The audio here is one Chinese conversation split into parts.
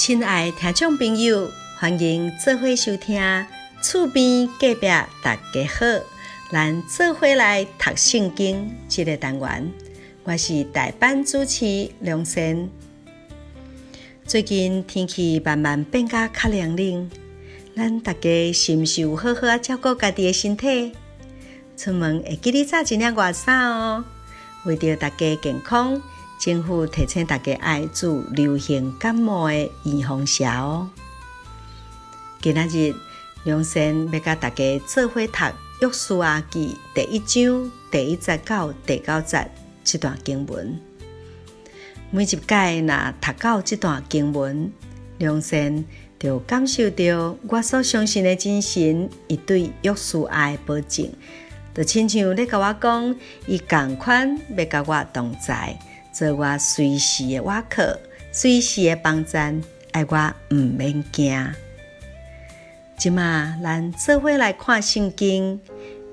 亲爱的听众朋友，欢迎做伙收听厝边隔壁大家好，咱做伙来读圣经这个单元。我是代班主持梁sen。最近天气慢慢变甲较凉冷，咱大家是毋是有好好照顾家己的身体？出门会记得带一领外衫哦。为着大家健康，政府提醒大家爱注流行感冒的预防针哦。今仔日梁sen要甲大家做伙读约书亚记第1章第1节到第9节这段经文。每一届若读到这段经文，梁sen就感受到我所相信的真神，伊对约书亚的保证，就亲像咧甲我讲，伊同款要甲我同在，做我随时的倚靠，随时的帮衬，爱我毋免惊。即马咱做伙来看圣经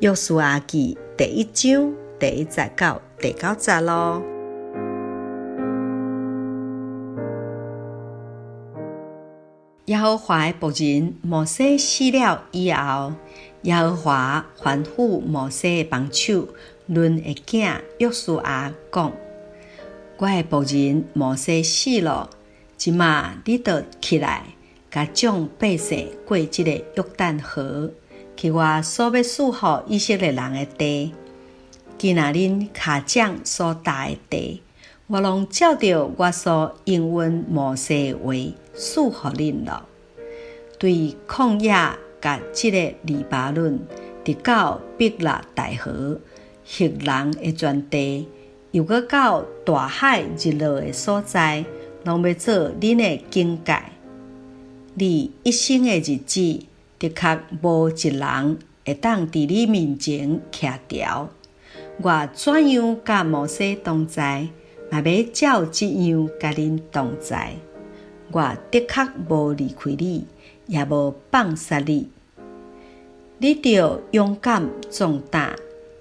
约书亚记第1章第1节到第9节咯。耶和华的僕人摩西死了以后，耶和华吩咐摩西的帮手伦的囝约书亚讲：我的僕人摩西死了，即马你就起来，甲众百姓过这个约旦河，去我所要赐予以色列人的地。今仔恁脚掌所踏的地，我拢照着我所应允摩西的话赐予恁了。对旷野甲这个黎巴嫩，直到毕勒大河，赫人的全地，又搁到大海日落的所在，拢要做恁的境界。你一生的日子，的确无一人会当伫你面前徛牢。我怎样甲摩西同在，嘛要照这样甲恁同在。我的确无离开你，也无放杀你。你着勇敢壮大，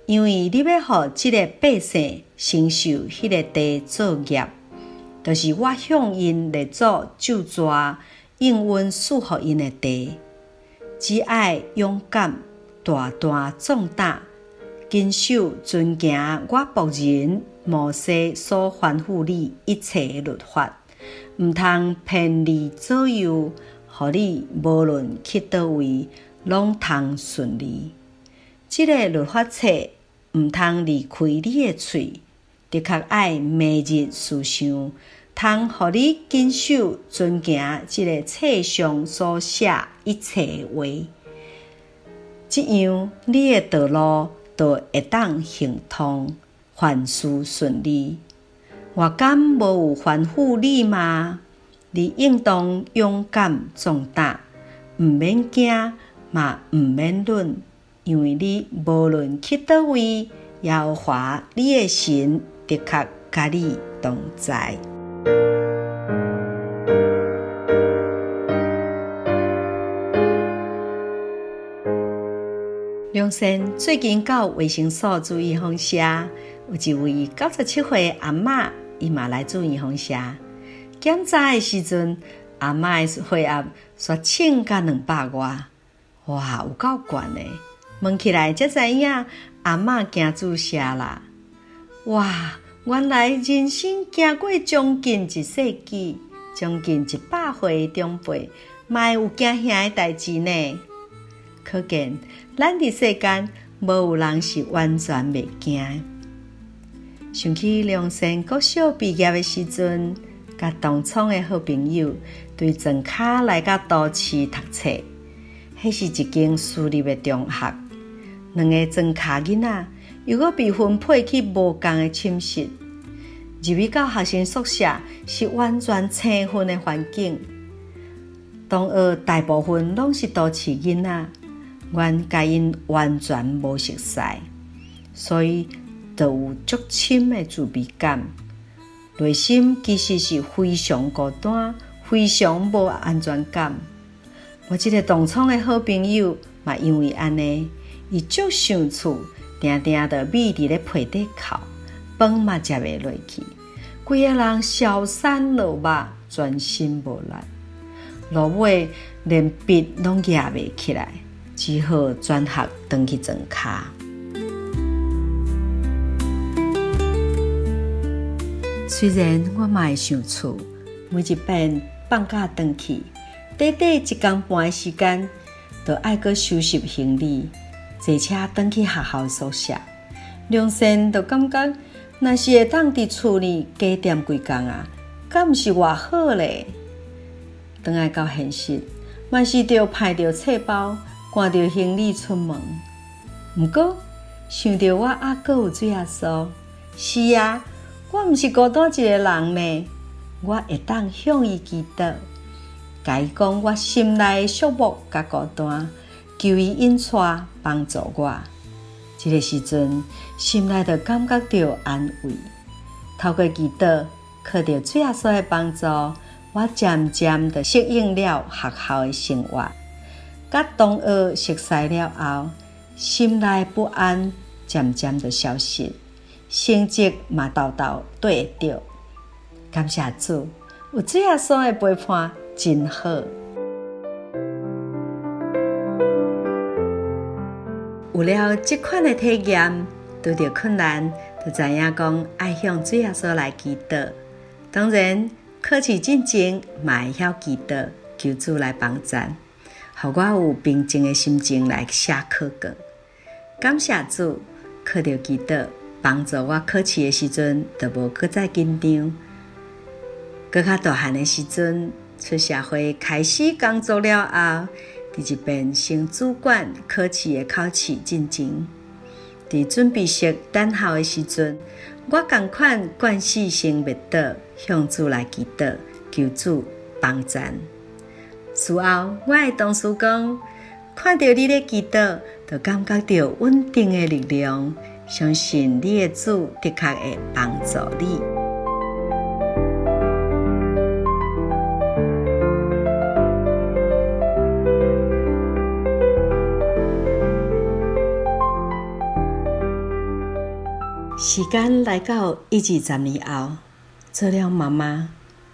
因为你要予这个百姓承受迄个地作业，就是我向因列祖咒詛应允赐予因的地。只爱勇敢大胆壮大，谨守遵行我仆人摩西所吩咐你一切的律法，毋通偏离左右，互你无论去倒位，拢通顺利。这个律法册毋通离开你的嘴，的确爱每日思想，通互你谨守遵行这个册上所写一切话。这样你的道路就会当行通，凡事顺利。我敢无有吩咐你吗？你应当勇敢壮大，毋免惊，嘛毋免论，因为你无论去倒位，耶和华你的神的确甲你同在。梁sen最近到卫生所注意风社，有一位97岁的阿嬷，伊嘛来注意风社。检查的时阵，阿嬷的血压煞称到200外，哇，有够悬的。问起来才知影，阿嬷惊注射啦。哇，原来人生行过将近1世纪，将近100岁的长辈，嘛有惊遐的代志呢。可见，咱伫世间无有人是完全袂惊。想起梁sen国小毕业的时阵，甲同窗的好朋友对庄脚来到都市读册，迄是一间私立的中学。2个庄脚囡仔又搁被分配去无同的寝室，入去到学生宿舍是完全青分的环境。同学大部分拢是都市囡仔，阮甲因完全无熟悉，所以就有足深的自卑感。内心其实是非常孤单，非常无安全感。我这个同窗的好朋友嘛，因为安尼，伊足想厝，定定就覕伫咧被底哭，饭嘛食袂落去，规个人消瘦落肉，全身无力。落尾连笔拢举袂起来，只好转学回去庄脚。虽然我嘛会想厝，每一遍放假回去，短短1天半的时间，就爱阁收拾行李，坐车回去学校宿舍。良心就感觉，若是会当伫厝里加踮几工啊，敢毋是偌好咧？转来到现实，嘛是着派着册包，赶着行李出门。毋过想着我还阁有水仔酥，是啊，我毋是孤单一个人呢。我会当向伊祈祷，甲伊讲我心内的寂寞甲孤单，求伊引带帮助我。这个时阵，心内就感觉到安慰。透过祈祷，靠着水仔酥的帮助，我渐渐地适应了学校的生活。甲同学熟悉了后，心内不安渐渐地消失，成绩嘛豆豆对会到。感谢主，有水仔酥的陪伴真好。有了这款的体验，遇到困难，就知影讲爱向水仔酥来祈祷。当然，考试进前嘛会晓祈祷，求主来帮赞，互我有平静的心情来写考卷。感谢主，靠着祈祷帮助我考试的时阵，就无搁再紧张。搁较大汉的时阵，出社会开始工作了后，伫一边升主管考试的考试进前，伫准备式等候的时阵，我同款惯死性袂倒，向主来祈祷，求主帮赞。事后，我的同事讲，看到你咧祈祷，就感觉到稳定的力量，相信你的主的确会帮助你。时间来到10年后，做了妈妈，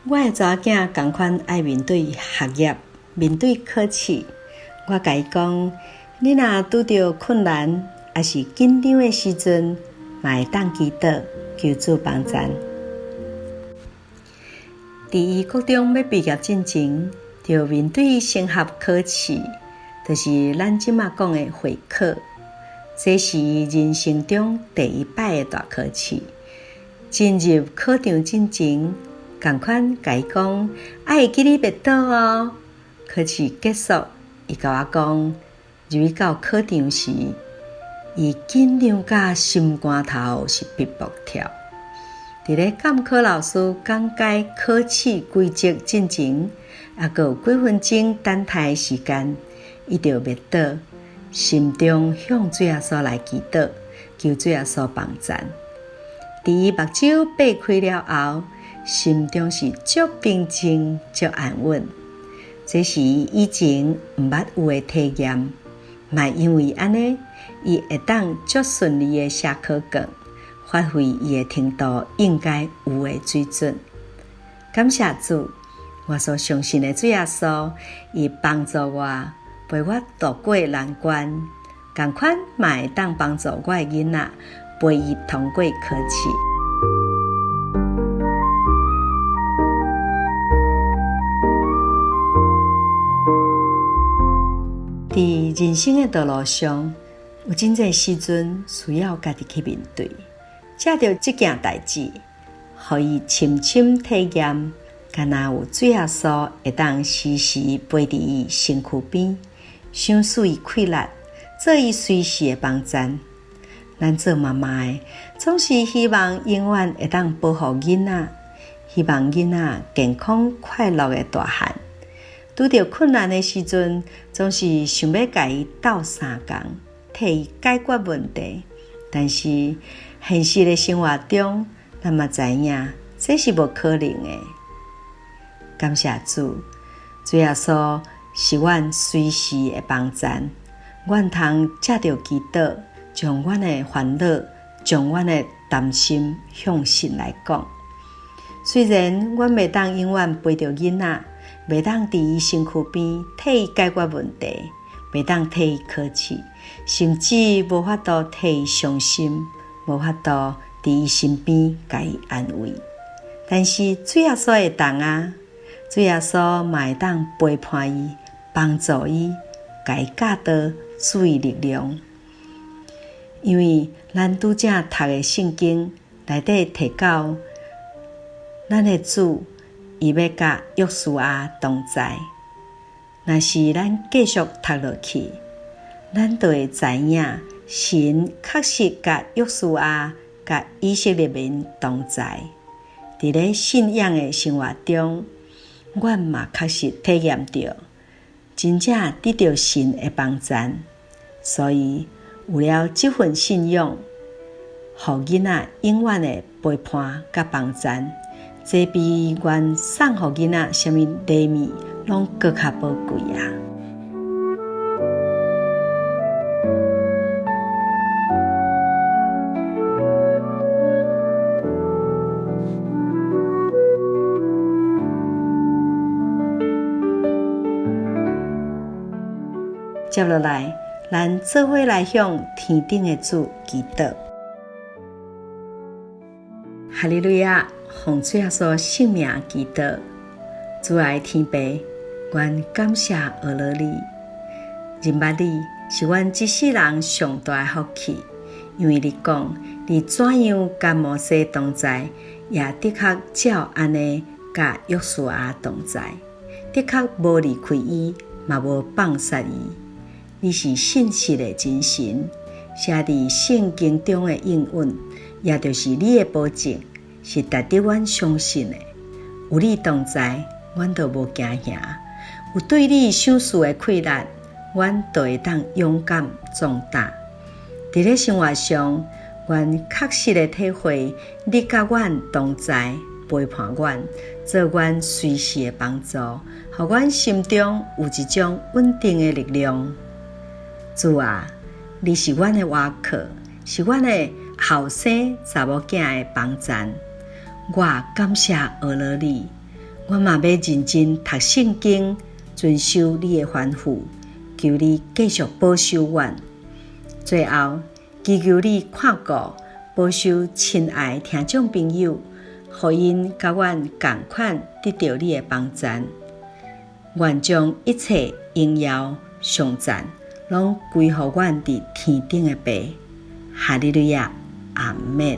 我的查某囝同款爱面对学业，面对考试。我甲伊讲，你若拄着困难，还是紧张的时阵，嘛会当祈祷，求主帮赞。伫伊高中要毕业进前，就面对升学考试，就是咱即马讲的会考。这是人生中第一摆的大考试。进入考场进前，同款甲伊讲，爱会记你袂倒哦。考试结束，伊甲我讲，入去到考场时，伊紧张甲心肝头是逼迫跳。伫咧监考老师讲解考试规则进前，还阁有几分钟等待的时间，伊就袂倒。心中向水仔酥来祈祷，求水仔酥帮赞。伫伊目睭闭开了后，心中是足平静、足安稳。这是伊以前毋捌有的体验，嘛因为安尼，伊会当足顺利的写考卷，发挥伊的程度应该有的水准。感谢主，我所相信的水仔酥，伊帮助我。陪我度过难关，同款嘛会当帮助我的囡仔陪伊通过考试。伫人生的道路上，有真侪时阵需要家己去面对，借着这件代志，互伊深深体验，敢若有水仔酥会当时时陪伫伊身躯边。想使伊气力，做伊随时的帮赞。咱做妈妈的，总是希望永远会当保护囡仔，希望囡仔健康快乐的大汉。拄着困难的时阵，总是想要甲伊斗相共，替伊解决问题。但是现实的生活中，咱嘛知影这是无可能的。感谢主，水仔酥是阮随时的帮赞，阮通借着祈祷，将阮的烦恼、将阮的担心向神来讲。虽然阮袂当永远陪着囡仔，袂当伫伊身躯边替伊解决问题，袂当替伊客气，甚至无法度替伊伤心，无法度伫伊身边甲伊安慰。但是主耶稣会当啊，主耶稣嘛会当陪伴伊，帮助伊，甲伊教导，赐予力量。因为咱拄则读的圣经内底提到，咱的主伊要甲约书亚同在。若是咱继续读落去，咱就会知影，神确实甲约书亚、甲以色列民同在。伫咧信仰的生活中，阮嘛确实体验到，真正得到神的帮助。所以有了这份信仰，互囡仔永远的陪伴甲帮助，这比阮送互囡仔什么礼物拢更较宝贵啊！接落来，咱做伙来向天顶的主祈祷。哈利路亚，奉主耶稣圣名祈祷。主爱天父，阮感谢俄罗你，认捌你是阮一世人上大的福气，因为你讲，你怎样甲摩西同在，也的确照安尼甲约书亚同在，的确无离开伊，嘛无放杀伊。你是信实的真神，写伫圣经中的应允，也就是你的保证，是值得阮相信的。有你同在，阮就无惊吓；有对你想事的困难，阮就会当勇敢壮大。伫咧生活上，阮确实的体会你甲阮同在，陪伴阮，做阮随时的帮助，互阮心中有一种稳定的力量。主啊，你是阮的倚靠，是阮的后生查某囝的帮衬。我感谢俄罗你，我嘛要认真读圣经，遵守你的吩咐，求你继续保守阮。最后，祈求你看顾、保守亲爱听众朋友，互因甲阮同款得到你的帮衬。愿将一切荣耀、颂赞拢归乎阮伫天顶的爸。哈利路亚，阿们。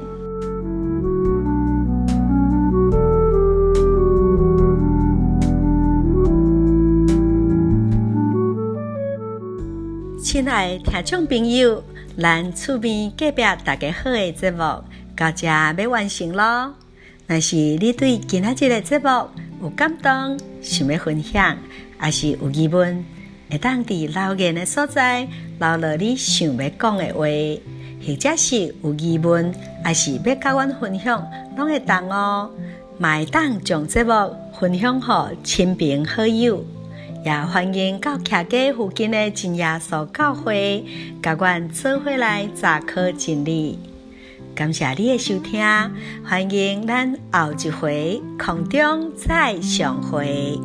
亲爱的听众朋友，咱厝边隔壁大家好的节目到这要完成咯。若是你对今仔日的节目有感动，想要分享，还是有疑问，会当伫留言的所在留落你想要讲的话，或者是有疑问，还是要甲阮分享，拢会当哦。嘛会当将节目分享给亲朋好友，也欢迎到徛街附近的真耶稣教会，甲阮做伙来查考真理。感谢你的收听，欢迎咱后一回空中再相会。